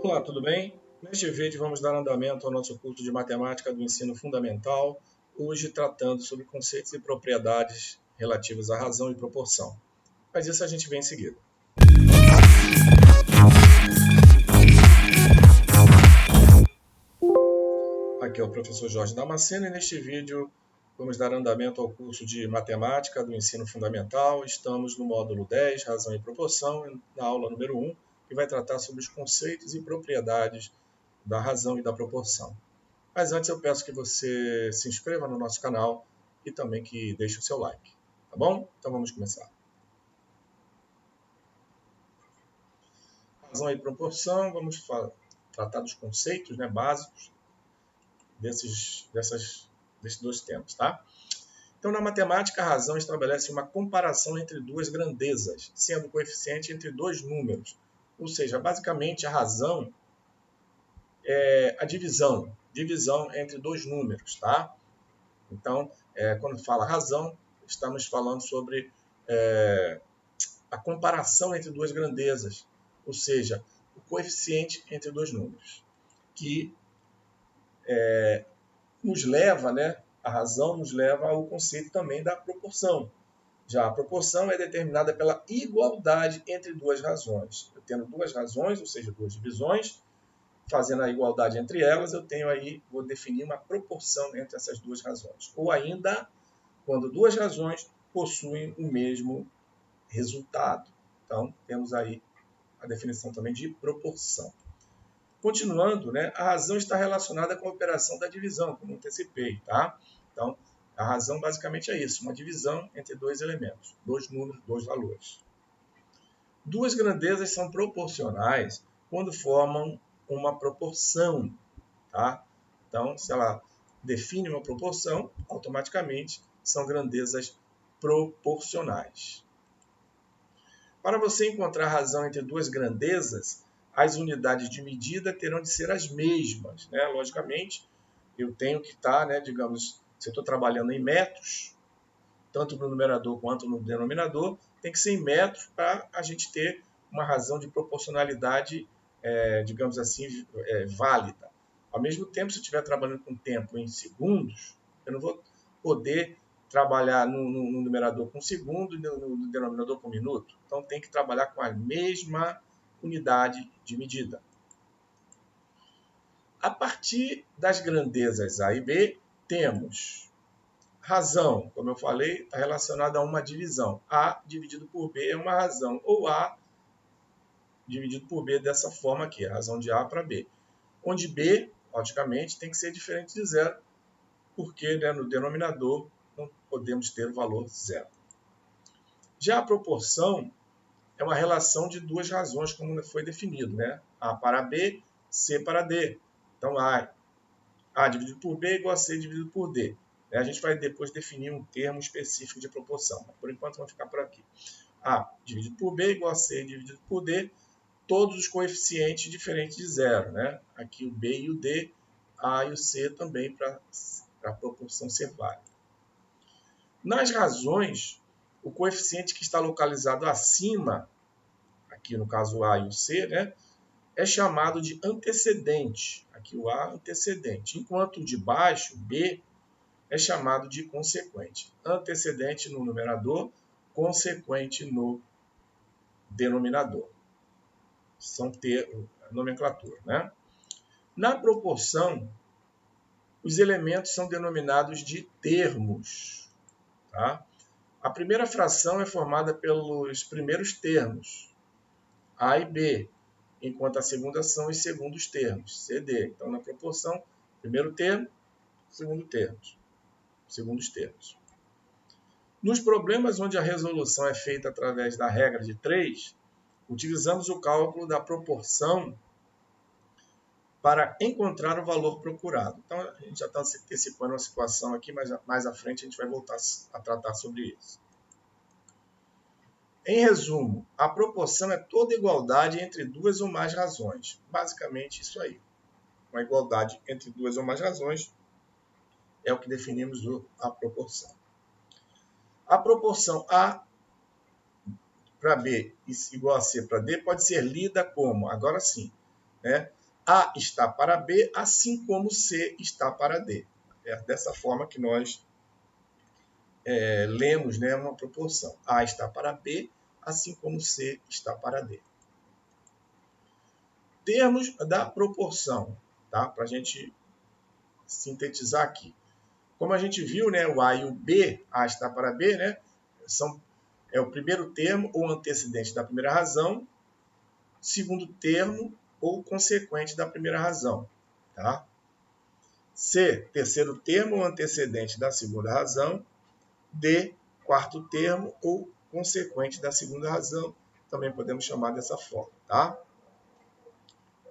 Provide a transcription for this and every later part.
Olá, tudo bem? Neste vídeo vamos dar andamento ao nosso curso de Matemática do Ensino Fundamental, hoje tratando sobre conceitos e propriedades relativos à razão e proporção. Mas isso a gente vê em seguida. Aqui é o professor Jorge Damasceno e neste vídeo vamos dar andamento ao curso de Matemática do Ensino Fundamental. Estamos no módulo 10, Razão e Proporção, na aula número 1, que vai tratar sobre os conceitos e propriedades da razão e da proporção. Mas antes eu peço que você se inscreva no nosso canal e também que deixe o seu like, tá bom? Então vamos começar. Razão e proporção, vamos tratar dos conceitos básicos desses dois temas, tá? Então, na matemática, a razão estabelece uma comparação entre duas grandezas, sendo o coeficiente entre dois números. Ou seja, basicamente a razão é a divisão entre dois números, tá? Então, quando fala razão, estamos falando sobre a comparação entre duas grandezas, ou seja, o coeficiente entre dois números, que nos leva, a razão nos leva ao conceito também da proporção. Já a proporção é determinada pela igualdade entre duas razões. Eu tendo duas razões, ou seja, duas divisões, fazendo a igualdade entre elas, vou definir uma proporção entre essas duas razões. Ou ainda, quando duas razões possuem o mesmo resultado. Então, temos aí a definição também de proporção. Continuando, a razão está relacionada com a operação da divisão, como antecipei, tá? Então, a razão basicamente é isso, uma divisão entre dois elementos, dois números, dois valores. Duas grandezas são proporcionais quando formam uma proporção, tá? Então, se ela define uma proporção, automaticamente são grandezas proporcionais. Para você encontrar razão entre duas grandezas, as unidades de medida terão de ser as mesmas, Logicamente, eu tenho que estar, digamos, se eu estou trabalhando em metros, tanto no numerador quanto no denominador, tem que ser em metros para a gente ter uma razão de proporcionalidade, digamos assim, válida. Ao mesmo tempo, se eu estiver trabalhando com tempo em segundos, eu não vou poder trabalhar no numerador com segundo e no denominador com minuto. Então, tem que trabalhar com a mesma unidade de medida. A partir das grandezas A e B, temos razão, como eu falei, está relacionada a uma divisão. A dividido por B é uma razão, ou A dividido por B dessa forma aqui, a razão de A para B. Onde B, logicamente, tem que ser diferente de zero, porque no denominador não podemos ter o valor zero. Já a proporção é uma relação de duas razões, como foi definido, A para B, C para D. Então, A dividido por B é igual a C dividido por D. A gente vai depois definir um termo específico de proporção, mas por enquanto vamos ficar por aqui. A dividido por B é igual a C dividido por D, todos os coeficientes diferentes de zero. Aqui o B e o D, A e o C também para a proporção ser válida. Nas razões, o coeficiente que está localizado acima, aqui no caso o A e o C, é chamado de antecedente. Aqui o A, antecedente. Enquanto o de baixo, B, é chamado de consequente. Antecedente no numerador, consequente no denominador. São nomenclatura. Na proporção, os elementos são denominados de termos. Tá? A primeira fração é formada pelos primeiros termos, A e B, enquanto a segunda são os segundos termos, C e D. Então, na proporção, primeiro termo, segundos termos. Nos problemas onde a resolução é feita através da regra de 3, utilizamos o cálculo da proporção para encontrar o valor procurado. Então, a gente já está antecipando uma situação aqui, mas mais à frente a gente vai voltar a tratar sobre isso. Em resumo, a proporção é toda igualdade entre duas ou mais razões. Basicamente, isso aí. Uma igualdade entre duas ou mais razões é o que definimos a proporção. A proporção A para B igual a C para D pode ser lida como, agora sim, né? A está para B, assim como C está para D. É dessa forma que nós lemos, né, uma proporção. A está para B, assim como C está para D. Termos da proporção, tá? Para a gente sintetizar aqui. Como a gente viu, né, o A e o B, A está para B, né, é o primeiro termo ou antecedente da primeira razão, segundo termo ou consequente da primeira razão. Tá? C, terceiro termo ou antecedente da segunda razão. D, quarto termo ou consequente da segunda razão. Também podemos chamar dessa forma. Tá?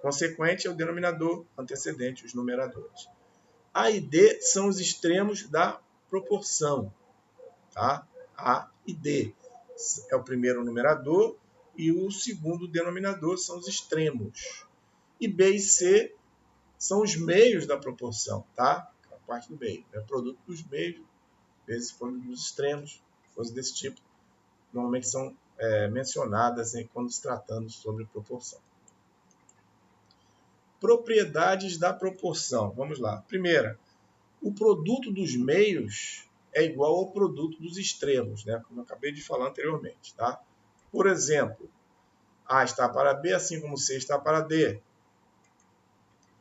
Consequente é o denominador, antecedente, os numeradores. A e D são os extremos da proporção. Tá? A e D é o primeiro numerador e o segundo denominador são os extremos. E B e C são os meios da proporção, tá? A parte do meio. É o produto dos meios, vezes quando dos extremos, coisas desse tipo, normalmente são mencionadas quando se tratando sobre proporção. Propriedades da proporção. Vamos lá. Primeira, o produto dos meios é igual ao produto dos extremos, né? Como eu acabei de falar anteriormente, tá? Por exemplo, A está para B, assim como C está para D.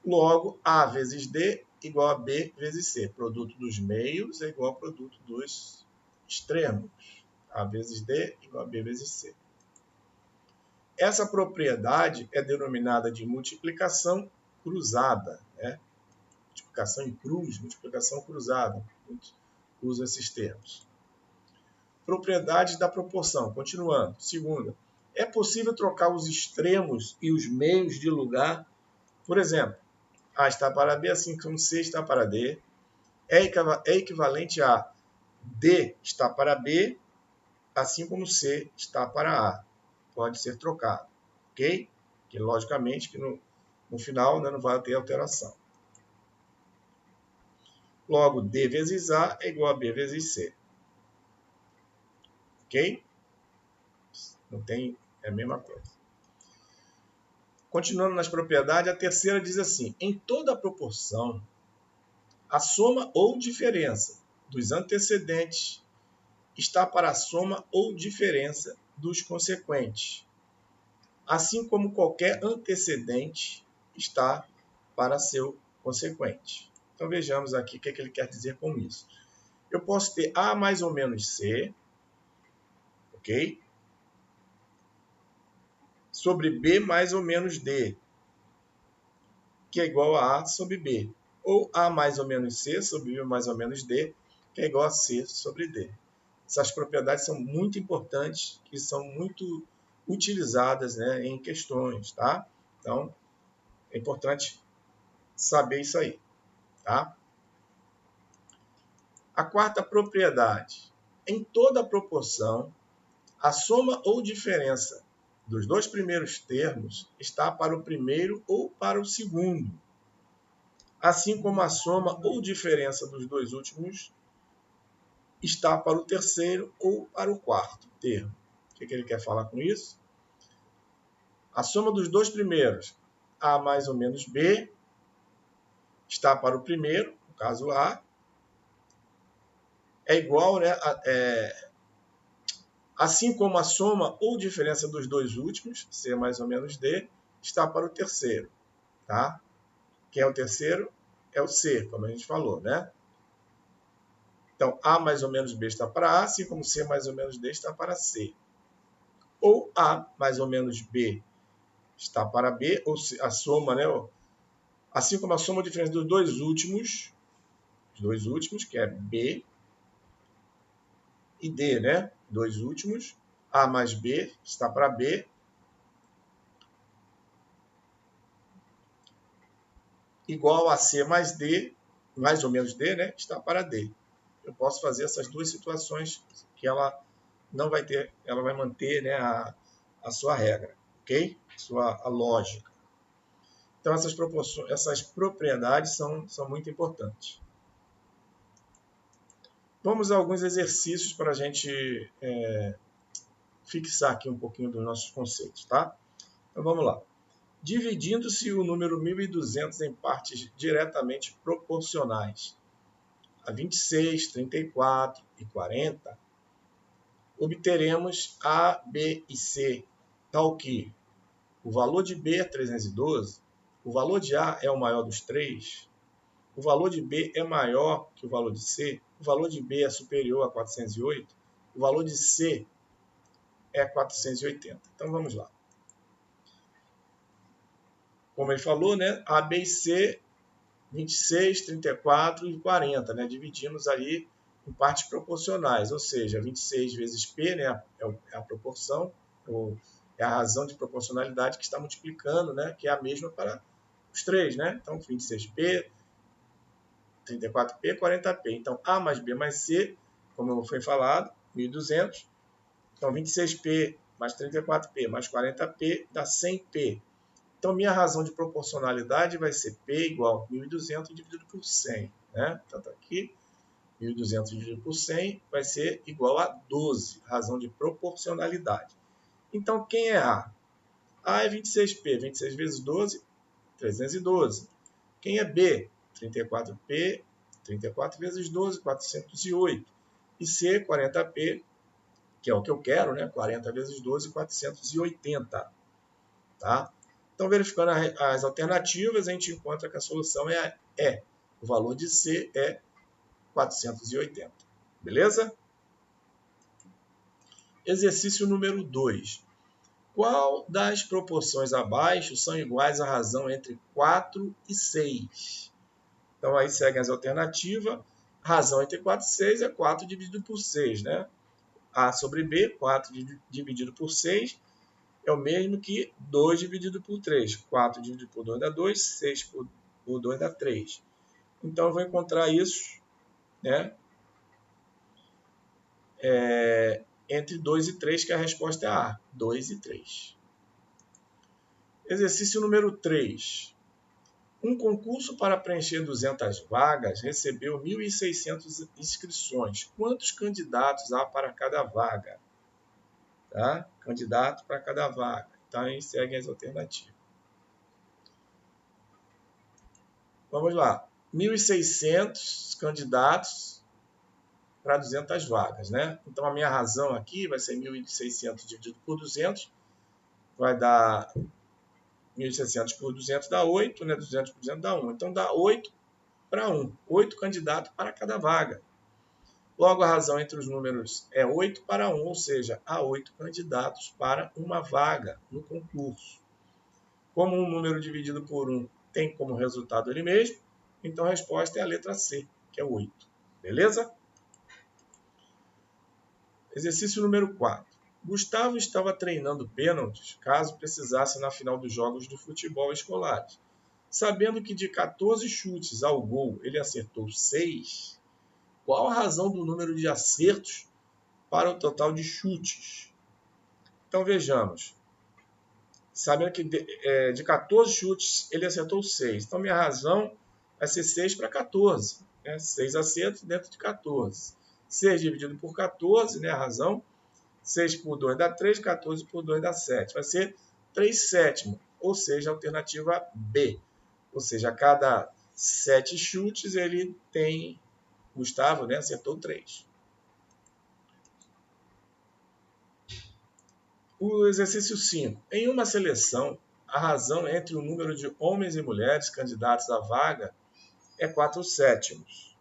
Logo, A vezes D igual a B vezes C. Produto dos meios é igual ao produto dos extremos. A vezes D igual a B vezes C. Essa propriedade é denominada de multiplicação cruzada, né? Multiplicação em cruz, multiplicação cruzada. Muitos usam esses termos. Propriedades da proporção. Continuando. Segunda, é possível trocar os extremos e os meios de lugar. Por exemplo, A está para B, assim como C está para D. É equivalente a D está para B, assim como C está para A. Pode ser trocado. Ok? Que logicamente que no final, né, não vai ter alteração. Logo, D vezes A é igual a B vezes C. Ok? Não tem, é a mesma coisa. Continuando nas propriedades, a terceira diz assim: em toda proporção, a soma ou diferença dos antecedentes está para a soma ou diferença dos consequentes, assim como qualquer antecedente está para seu consequente. Então vejamos aqui o que ele quer dizer com isso. Eu posso ter A mais ou menos C, ok? Sobre B mais ou menos D, que é igual a A sobre B. Ou A mais ou menos C sobre B mais ou menos D, que é igual a C sobre D. Essas propriedades são muito importantes e são muito utilizadas, né, em questões, tá? Então, é importante saber isso aí, tá? A quarta propriedade. Em toda proporção, a soma ou diferença dos dois primeiros termos está para o primeiro ou para o segundo, assim como a soma ou diferença dos dois últimos está para o terceiro ou para o quarto termo. O que ele quer falar com isso? A soma dos dois primeiros, A mais ou menos B, está para o primeiro, no caso A, é igual, né, assim como a soma ou diferença dos dois últimos, C mais ou menos D, está para o terceiro. Tá? Quem é o terceiro? É o C, como a gente falou, né? Então, A mais ou menos B está para A, assim como C mais ou menos D está para C. Ou A mais ou menos B está para B, ou a soma, né? Assim como a soma ou diferença dos dois últimos, que é B e D, né? Dois últimos, A mais B está para B, igual a C mais D, mais ou menos D, né? Está para D. Eu posso fazer essas duas situações que ela não vai ter, ela vai manter, né, a sua regra, ok? A lógica. Então essas propriedades são muito importantes. Vamos a alguns exercícios para a gente fixar aqui um pouquinho dos nossos conceitos, tá? Então vamos lá. Dividindo-se o número 1.200 em partes diretamente proporcionais a 26, 34 e 40, obteremos A, B e C, tal que o valor de B é 312, o valor de A é o maior dos três, o valor de B é maior que o valor de C, o valor de B é superior a 408, o valor de C é 480. Então vamos lá. Como ele falou, né? A, B e C, 26, 34 e 40, né? Dividimos aí em partes proporcionais, ou seja, 26 vezes P, né? É a proporção, é a razão de proporcionalidade que está multiplicando, né? Que é a mesma para os três, né? Então, 26P, 34P, 40P. Então, A mais B mais C, como foi falado, 1.200. Então, 26P mais 34P mais 40P dá 100P. Então, minha razão de proporcionalidade vai ser P igual a 1.200 dividido por 100. Né? Então, aqui, 1.200 dividido por 100 vai ser igual a 12, razão de proporcionalidade. Então, quem é A? A é 26P, 26 vezes 12, 312. Quem é B? 34P, 34 vezes 12, 408. E C, 40P, que é o que eu quero, né? 40 vezes 12, 480. Tá? Então, verificando as alternativas, a gente encontra que a solução é E. O valor de C é 480. Beleza? Exercício número 2. Qual das proporções abaixo são iguais à razão entre 4 e 6? Então, aí seguem as alternativas. Razão entre 4 e 6 é 4 dividido por 6, né? A sobre B, 4 dividido por 6, é o mesmo que 2 dividido por 3. 4 dividido por 2 dá 2, 6 por 2 dá 3. Então, eu vou encontrar isso, né? Entre 2 e 3, que a resposta é A. 2 e 3. Exercício número 3. Um concurso para preencher 200 vagas recebeu 1.600 inscrições. Quantos candidatos há para cada vaga? Tá? Candidato para cada vaga. Então, aí seguem as alternativas. Vamos lá. 1.600 candidatos para 200 vagas, né? Então, a minha razão aqui vai ser 1.600 dividido por 200. Vai dar 1.600 por 200 dá 8, né? 200 por 200 dá 1. Então, dá 8 para 1. 8 candidatos para cada vaga. Logo, a razão entre os números é 8 para 1, ou seja, há 8 candidatos para uma vaga no concurso. Como um número dividido por 1 tem como resultado ele mesmo, então a resposta é a letra C, que é 8. Beleza? Exercício número 4. Gustavo estava treinando pênaltis caso precisasse na final dos jogos de futebol escolares. Sabendo que de 14 chutes ao gol ele acertou 6, qual a razão do número de acertos para o total de chutes? Então vejamos. Sabendo que de 14 chutes ele acertou 6. Então minha razão vai ser 6 para 14. Né? 6 acertos dentro de 14. 6 dividido por 14, né? A razão. 6 por 2 dá 3, 14 por 2 dá 7. Vai ser 3 sétimos, ou seja, a alternativa B. Ou seja, a cada 7 chutes ele tem, Gustavo, né, acertou 3. O exercício 5. Em uma seleção, a razão entre o número de homens e mulheres candidatos à vaga é 4 sétimos.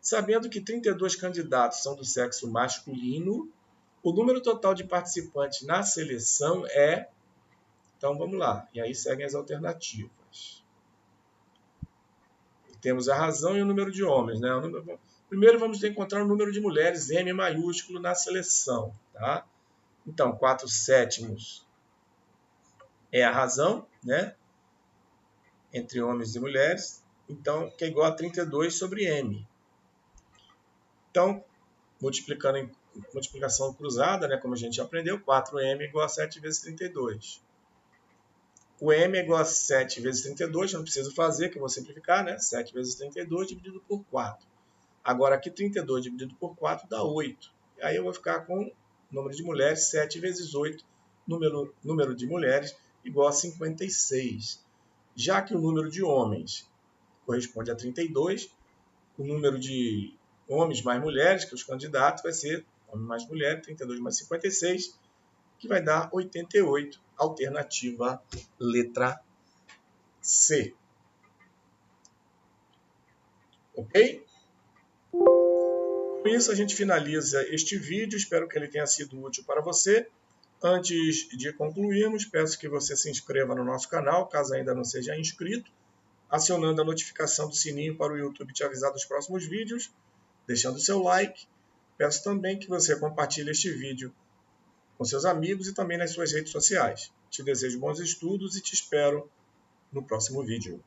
Sabendo que 32 candidatos são do sexo masculino, o número total de participantes na seleção é... Então, vamos lá. E aí seguem as alternativas. Temos a razão e o número de homens, né? Primeiro, vamos encontrar o número de mulheres, M maiúsculo, na seleção. Tá? Então, 4 sétimos é a razão, né? Entre homens e mulheres. Então, que é igual a 32 sobre M. Então, multiplicando em multiplicação cruzada, né, como a gente aprendeu, 4M igual a 7 vezes 32. O M é igual a 7 vezes 32, não preciso fazer, que eu vou simplificar, né? 7 vezes 32 dividido por 4. Agora, aqui 32 dividido por 4 dá 8. E aí eu vou ficar com o número de mulheres, 7 vezes 8, número de mulheres, igual a 56. Já que o número de homens corresponde a 32, o número de homens mais mulheres, que os candidatos, vai ser homem mais mulher, 32 mais 56, que vai dar 88, alternativa letra C. Ok? Com isso, a gente finaliza este vídeo. Espero que ele tenha sido útil para você. Antes de concluirmos, peço que você se inscreva no nosso canal, caso ainda não seja inscrito, acionando a notificação do sininho para o YouTube te avisar dos próximos vídeos, deixando seu like. Peço também que você compartilhe este vídeo com seus amigos e também nas suas redes sociais. Te desejo bons estudos e te espero no próximo vídeo.